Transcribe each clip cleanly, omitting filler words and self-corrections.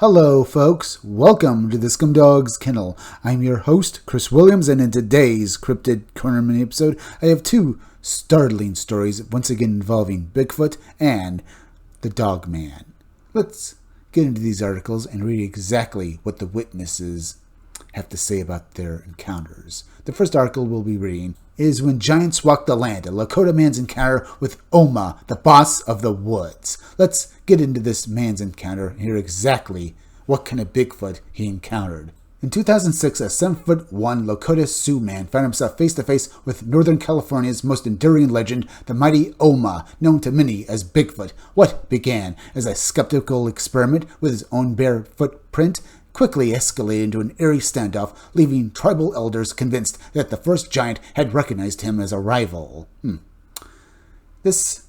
Hello, folks. Welcome to the Scumdog's Kennel. I'm your host, Chris Williams, and in today's Cryptid Corner Mini episode, I have two startling stories, once again involving Bigfoot and the Dog Man. Let's get into these articles and read exactly what the witnesses have to say about their encounters. The first article we'll be reading is When Giants Walk the Land, a Lakota man's encounter with Oma, the boss of the woods. Let's get into this man's encounter and hear exactly what kind of Bigfoot he encountered. In 2006, a 7'1" Lakota Sioux man found himself face-to-face with Northern California's most enduring legend, the mighty Oma, known to many as Bigfoot. What began as a skeptical experiment with his own bare footprint quickly escalated into an eerie standoff, leaving tribal elders convinced that the first giant had recognized him as a rival. This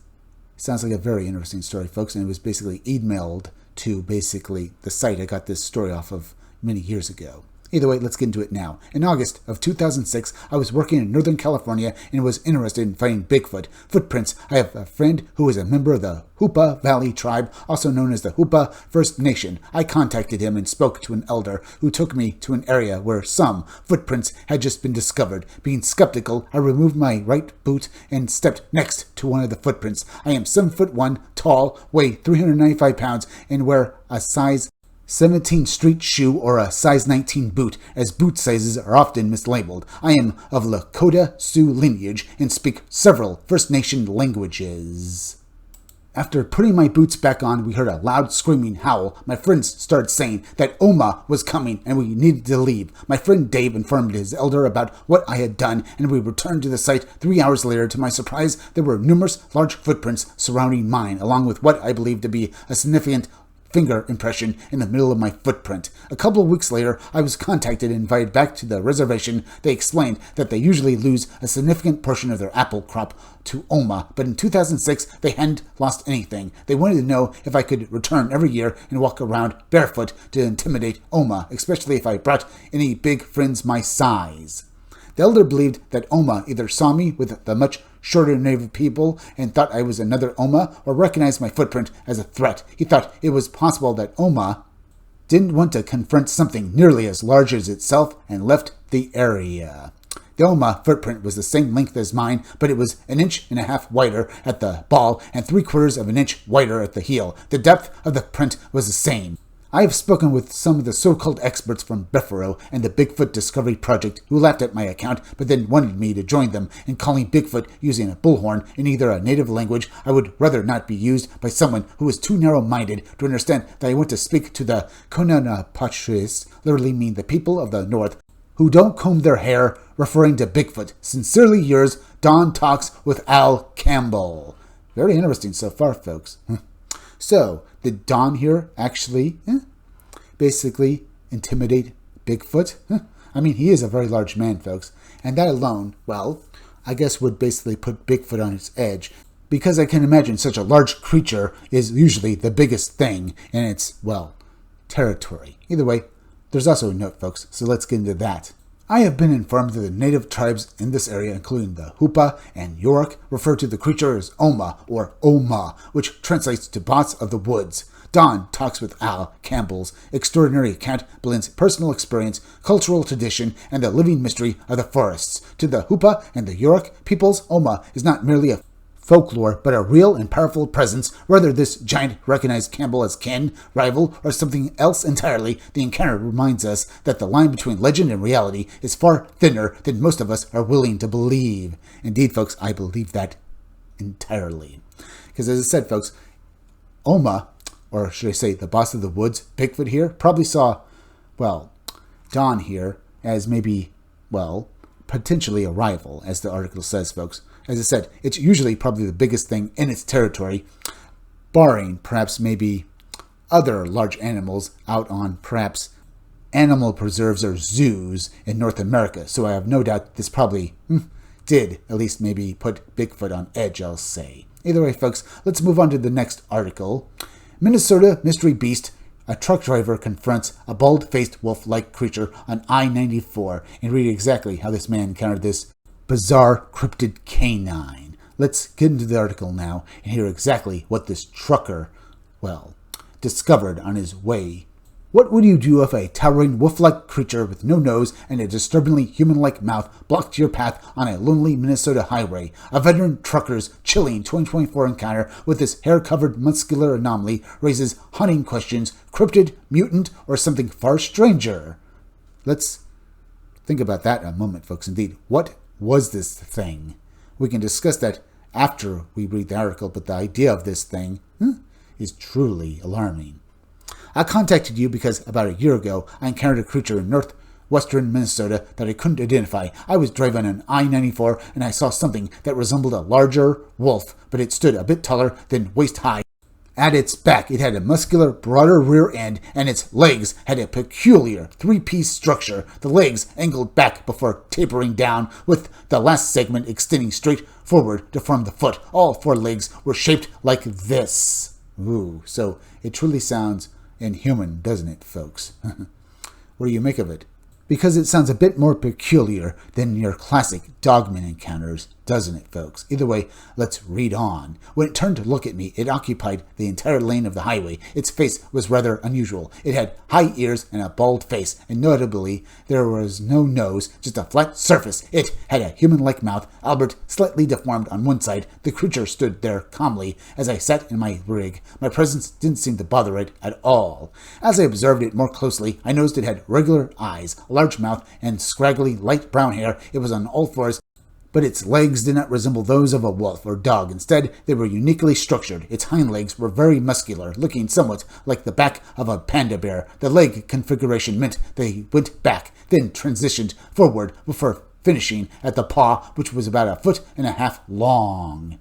sounds like a very interesting story, folks, and it was basically emailed to the site I got this story off of many years ago. Either way, let's get into it now. In August of 2006, I was working in Northern California and was interested in finding Bigfoot footprints. I have a friend who is a member of the Hoopa Valley tribe, also known as the Hoopa First Nation. I contacted him and spoke to an elder who took me to an area where some footprints had just been discovered. Being skeptical, I removed my right boot and stepped next to one of the footprints. I am 7'1", tall, weigh 395 pounds, and wear a size 17 street shoe or a size 19 boot, as boot sizes are often mislabeled. I am of Lakota Sioux lineage and speak several First Nation languages. After putting my boots back on, we heard a loud screaming howl. My friends started saying that Oma was coming and we needed to leave. My friend Dave informed his elder about what I had done, and we returned to the site 3 hours later. To my surprise, there were numerous large footprints surrounding mine, along with what I believed to be a significant finger impression in the middle of my footprint. A couple of weeks later, I was contacted and invited back to the reservation. They explained that they usually lose a significant portion of their apple crop to Oma, but in 2006, they hadn't lost anything. They wanted to know if I could return every year and walk around barefoot to intimidate Oma, especially if I brought any big friends my size. The elder believed that Oma either saw me with the much shorter native people and thought I was another Oma, or recognized my footprint as a threat. He thought it was possible that Oma didn't want to confront something nearly as large as itself and left the area. The Oma footprint was the same length as mine, but it was 1.5 inches wider at the ball and 3/4 of an inch wider at the heel. The depth of the print was the same. I have spoken with some of the so-called experts from Buffalo and the Bigfoot Discovery Project who laughed at my account but then wanted me to join them in calling Bigfoot using a bullhorn in either a native language I would rather not be used by someone who is too narrow-minded to understand that I want to speak to the Konanapachis, literally mean the people of the North, who don't comb their hair, referring to Bigfoot. Sincerely yours, Don Talks with Al Campbell. Very interesting so far, folks. So, did Don here actually basically intimidate Bigfoot? I mean, he is a very large man, folks. And that alone, well, I guess would basically put Bigfoot on its edge. Because I can imagine such a large creature is usually the biggest thing in its, well, territory. Either way, there's also a note, folks, so let's get into that. I have been informed that the native tribes in this area, including the Hoopa and York, refer to the creature as Oma or Oma, which translates to boss of the woods. Don Talks with Al Campbell's extraordinary account blends personal experience, cultural tradition, and the living mystery of the forests. To the Hoopa and the York peoples, Oma is not merely a folklore, but a real and powerful presence. Whether this giant recognized Campbell as kin, rival, or something else entirely, the encounter reminds us that the line between legend and reality is far thinner than most of us are willing to believe. Indeed, folks, I believe that entirely. Because as I said, folks, Oma, or should I say the boss of the woods, Bigfoot here, probably saw, well, Don here as maybe, well, potentially a rival, as the article says, folks. As I said, it's usually probably the biggest thing in its territory, barring perhaps maybe other large animals out on perhaps animal preserves or zoos in North America. So I have no doubt this probably did at least maybe put Bigfoot on edge, I'll say. Either way, folks, let's move on to the next article. Minnesota mystery beast. A truck driver confronts a bald-faced wolf-like creature on I-94, and read exactly how this man encountered this bizarre cryptid canine. Let's get into the article now and hear exactly what this trucker, well, discovered on his way What would you do if a towering wolf-like creature with no nose and a disturbingly human-like mouth blocked your path on a lonely Minnesota highway? A veteran trucker's chilling 2024 encounter with this hair-covered muscular anomaly raises haunting questions: cryptid, mutant, or something far stranger? Let's think about that in a moment, folks. Indeed, what was this thing? We can discuss that after we read the article, but the idea of this thing is truly alarming. I contacted you because about a year ago, I encountered a creature in northwestern Minnesota that I couldn't identify. I was driving on I-94 and I saw something that resembled a larger wolf, but it stood a bit taller than waist high. At its back, it had a muscular, broader rear end, and its legs had a peculiar three-piece structure. The legs angled back before tapering down, with the last segment extending straight forward to form the foot. All four legs were shaped like this. Ooh, so it truly sounds inhuman, doesn't it, folks? What do you make of it? Because it sounds a bit more peculiar than your classic dogman encounters, doesn't it, folks? Either way, let's read on. When it turned to look at me, it occupied the entire lane of the highway. Its face was rather unusual. It had high ears and a bald face, and notably, there was no nose, just a flat surface. It had a human-like mouth, albeit slightly deformed on one side. The creature stood there calmly as I sat in my rig. My presence didn't seem to bother it at all. As I observed it more closely, I noticed it had regular eyes, a large mouth, and scraggly light brown hair. It was on all fours, but its legs did not resemble those of a wolf or dog. Instead, they were uniquely structured. Its hind legs were very muscular, looking somewhat like the back of a panda bear. The leg configuration meant they went back, then transitioned forward before finishing at the paw, which was about 1.5 feet long.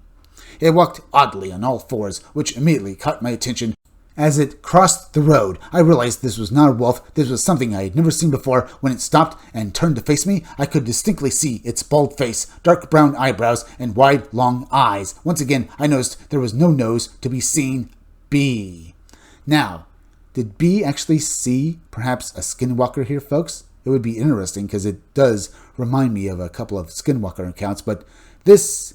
It walked oddly on all fours, which immediately caught my attention. As it crossed the road, I realized this was not a wolf. This was something I had never seen before. When it stopped and turned to face me, I could distinctly see its bald face, dark brown eyebrows, and wide, long eyes. Once again, I noticed there was no nose to be seen. B. Now, did B actually see perhaps a skinwalker here, folks? It would be interesting because it does remind me of a couple of skinwalker accounts, but this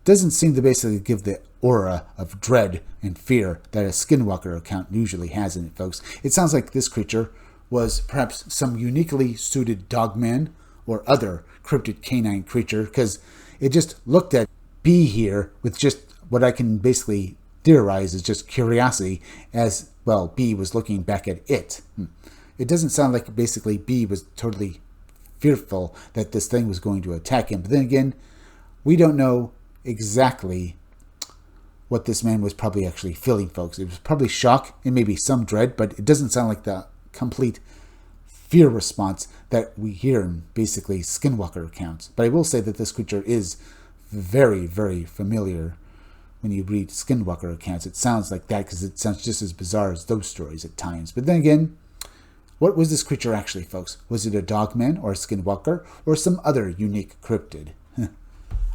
doesn't seem to basically give the aura of dread and fear that a skinwalker account usually has in it, folks. It sounds like this creature was perhaps some uniquely suited dogman or other cryptid canine creature, because it just looked at B here with just what I can basically theorize is just curiosity, as, well, B was looking back at it. It doesn't sound like basically B was totally fearful that this thing was going to attack him. But then again, we don't know exactly what this man was probably actually feeling, folks. It was probably shock and maybe some dread, but it doesn't sound like the complete fear response that we hear in basically skinwalker accounts. But I will say that this creature is very, very familiar when you read skinwalker accounts. It sounds like that because it sounds just as bizarre as those stories at times. But then again, what was this creature actually, folks? Was it a dogman or a skinwalker or some other unique cryptid?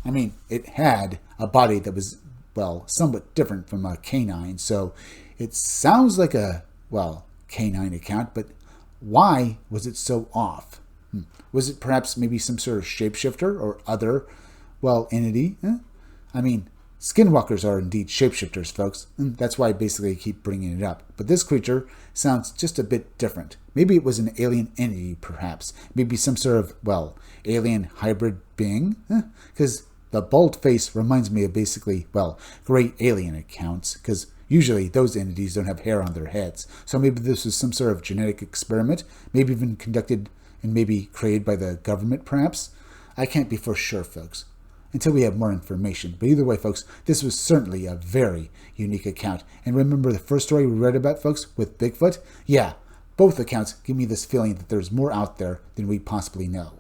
I mean, it had a body that was, well, somewhat different from a canine, so it sounds like a, well, canine account, but why was it so off? Was it perhaps maybe some sort of shapeshifter or other, well, entity? I mean, skinwalkers are indeed shapeshifters, folks, and that's why I basically keep bringing it up. But this creature sounds just a bit different. Maybe it was an alien entity, perhaps. Maybe some sort of, well, alien hybrid being? Because the bald face reminds me of basically, well, great alien accounts, because usually those entities don't have hair on their heads. So maybe this was some sort of genetic experiment, maybe even conducted and maybe created by the government, perhaps. I can't be for sure, folks, until we have more information. But either way, folks, this was certainly a very unique account. And remember the first story we read about, folks, with Bigfoot? Yeah, both accounts give me this feeling that there's more out there than we possibly know.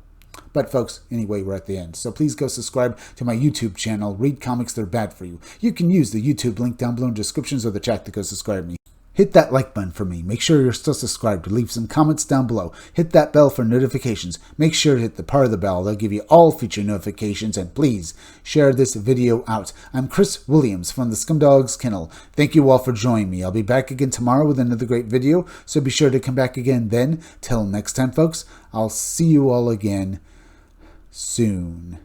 But folks, anyway, we're at the end. So please go subscribe to my YouTube channel, Read Comics They're Bad For You. You can use the YouTube link down below in the descriptions or the chat to go subscribe to me. Hit that like button for me. Make sure you're still subscribed. Leave some comments down below. Hit that bell for notifications. Make sure to hit the part of the bell. They'll give you all future notifications. And please share this video out. I'm Chris Williams from the Scumdogs Kennel. Thank you all for joining me. I'll be back again tomorrow with another great video. So be sure to come back again then. Till next time, folks, I'll see you all again soon.